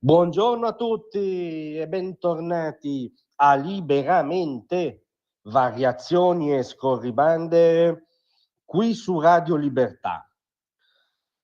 Buongiorno a tutti e bentornati a Liberamente, variazioni e scorribande qui su Radio Libertà.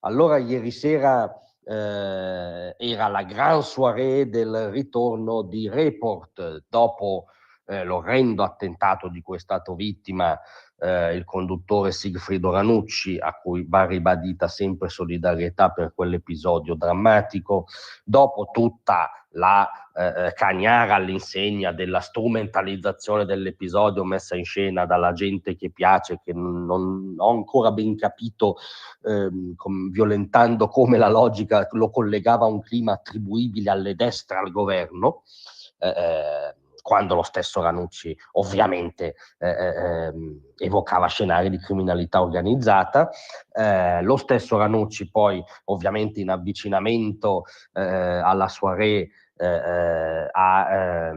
Allora, ieri sera era la gran soirée del ritorno di Report dopo l'orrendo attentato di cui è stato vittima il conduttore Sigfrido Ranucci, a cui va ribadita sempre solidarietà per quell'episodio drammatico, dopo tutta la cagnara all'insegna della strumentalizzazione dell'episodio messa in scena dalla gente che piace, che non ho ancora ben capito, violentando come la logica lo collegava a un clima attribuibile alle destre al governo, quando lo stesso Ranucci ovviamente evocava scenari di criminalità organizzata. Lo stesso Ranucci poi ovviamente in avvicinamento alla soirée ha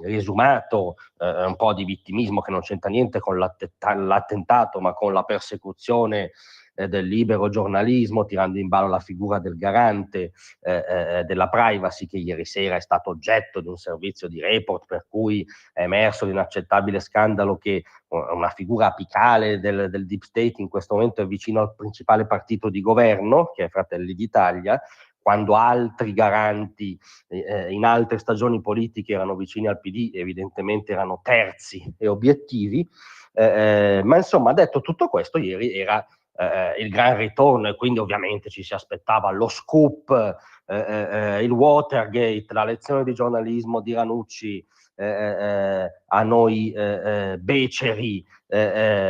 riesumato un po' di vittimismo che non c'entra niente con l'attentato, ma con la persecuzione del libero giornalismo, tirando in ballo la figura del garante della privacy, che ieri sera è stato oggetto di un servizio di Report, per cui è emerso l'inaccettabile scandalo che una figura apicale del deep state in questo momento è vicino al principale partito di governo, che è Fratelli d'Italia, quando altri garanti in altre stagioni politiche erano vicini al PD, evidentemente erano terzi e obiettivi, ma insomma, detto tutto questo, ieri era il gran ritorno, e quindi ovviamente ci si aspettava lo scoop, il Watergate, la lezione di giornalismo di Ranucci a noi beceri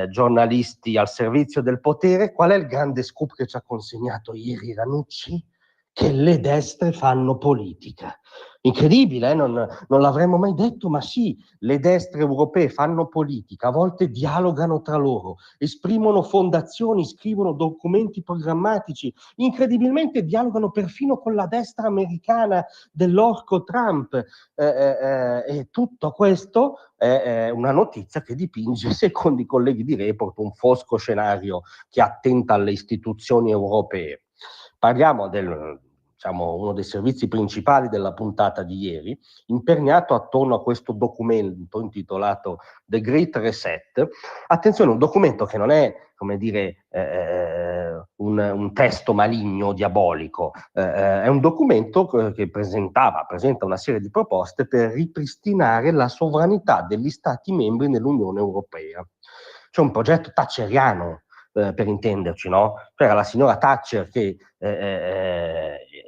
giornalisti al servizio del potere. Qual è il grande scoop che ci ha consegnato ieri Ranucci? Che le destre fanno politica. Incredibile, non l'avremmo mai detto, ma sì, le destre europee fanno politica, a volte dialogano tra loro, esprimono fondazioni, scrivono documenti programmatici, incredibilmente dialogano perfino con la destra americana dell'orco Trump, e tutto questo è una notizia che dipinge, secondo i colleghi di Report, un fosco scenario che attenta alle istituzioni europee. Parliamo uno dei servizi principali della puntata di ieri, imperniato attorno a questo documento intitolato The Great Reset. Attenzione, un documento che non è, come dire, un testo maligno, diabolico, è un documento che presenta una serie di proposte per ripristinare la sovranità degli Stati membri nell'Unione Europea. C'è un progetto thatcheriano, per intenderci, no? C'era la signora Thatcher che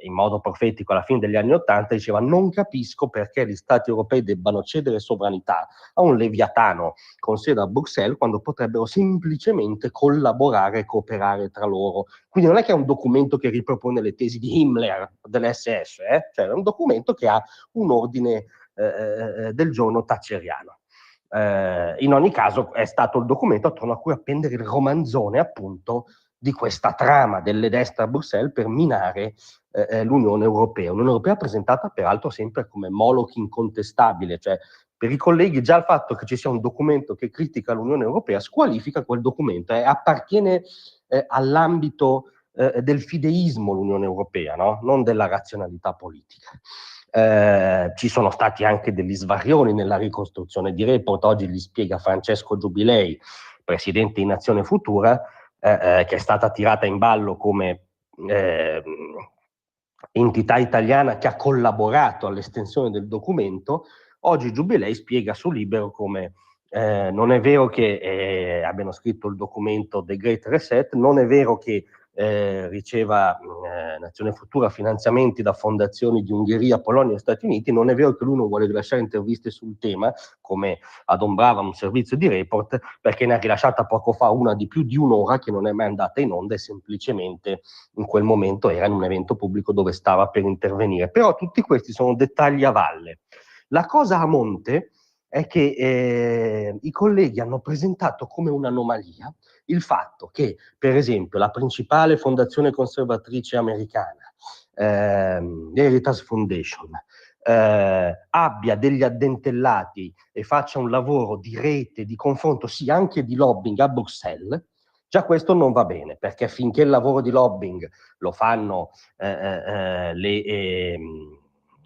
in modo profetico alla fine degli anni '80 diceva: non capisco perché gli Stati europei debbano cedere sovranità a un leviatano con sede a Bruxelles quando potrebbero semplicemente collaborare e cooperare tra loro. Quindi non è che è un documento che ripropone le tesi di Himmler, dell'SS, cioè è un documento che ha un ordine del giorno thatcheriano. In ogni caso è stato il documento attorno a cui appendere il romanzone, appunto, di questa trama delle destre a Bruxelles per minare l'Unione Europea. L'Unione Europea presentata peraltro sempre come Moloch incontestabile, cioè per i colleghi già il fatto che ci sia un documento che critica l'Unione Europea squalifica quel documento, appartiene all'ambito del fideismo l'Unione Europea, no? Non della razionalità politica. Ci sono stati anche degli svarioni nella ricostruzione di Report, oggi li spiega Francesco Giubilei, presidente di Nazione Futura, che è stata tirata in ballo come entità italiana che ha collaborato all'estensione del documento. Oggi Giubilei spiega su Libero come non è vero che abbiano scritto il documento The Great Reset, non è vero che riceva Nazione Futura finanziamenti da fondazioni di Ungheria, Polonia e Stati Uniti, non è vero che lui non vuole rilasciare interviste sul tema, come adombrava un servizio di Report, perché ne ha rilasciata poco fa una di più di un'ora che non è mai andata in onda e semplicemente in quel momento era in un evento pubblico dove stava per intervenire. Però tutti questi sono dettagli a valle. La cosa a monte è che i colleghi hanno presentato come un'anomalia il fatto che, per esempio, la principale fondazione conservatrice americana, l'Heritage Foundation, abbia degli addentellati e faccia un lavoro di rete, di confronto, sì, anche di lobbying a Bruxelles. Già questo non va bene, perché finché il lavoro di lobbying lo fanno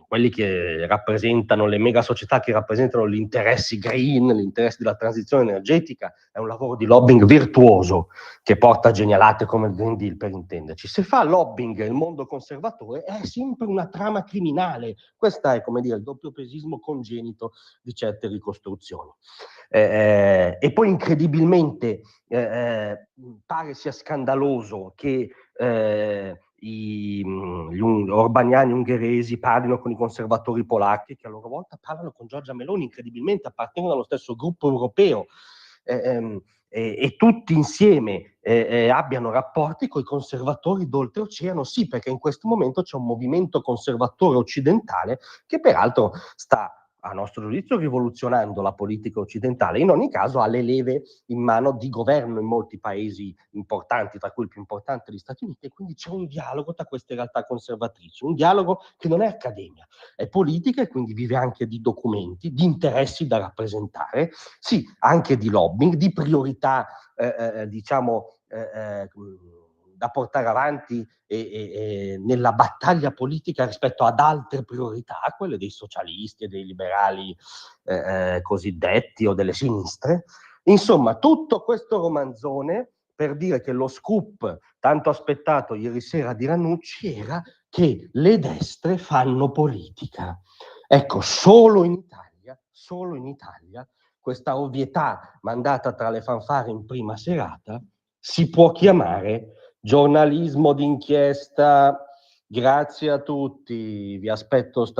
quelli che rappresentano le mega società, che rappresentano gli interessi green, gli interessi della transizione energetica, è un lavoro di lobbying virtuoso che porta a genialate come il Green Deal, per intenderci. Se fa lobbying il mondo conservatore è sempre una trama criminale. Questo è, come dire, il doppiopesismo congenito di certe ricostruzioni. E poi incredibilmente pare sia scandaloso che gli orbaniani ungheresi parlino con i conservatori polacchi, che a loro volta parlano con Giorgia Meloni, incredibilmente appartengono allo stesso gruppo europeo, e tutti insieme abbiano rapporti con i conservatori d'oltreoceano, sì, perché in questo momento c'è un movimento conservatore occidentale che peraltro sta, a nostro giudizio, rivoluzionando la politica occidentale. In ogni caso ha le leve in mano di governo in molti paesi importanti, tra cui il più importante gli Stati Uniti, e quindi c'è un dialogo tra queste realtà conservatrici, un dialogo che non è accademia, è politica, e quindi vive anche di documenti, di interessi da rappresentare, sì, anche di lobbying, di priorità, diciamo, da portare avanti nella battaglia politica rispetto ad altre priorità, quelle dei socialisti e dei liberali cosiddetti o delle sinistre. Insomma, tutto questo romanzone per dire che lo scoop tanto aspettato ieri sera di Ranucci era che le destre fanno politica. Ecco, solo in Italia, questa ovvietà mandata tra le fanfare in prima serata si può chiamare giornalismo d'inchiesta. Grazie a tutti, vi aspetto stasera.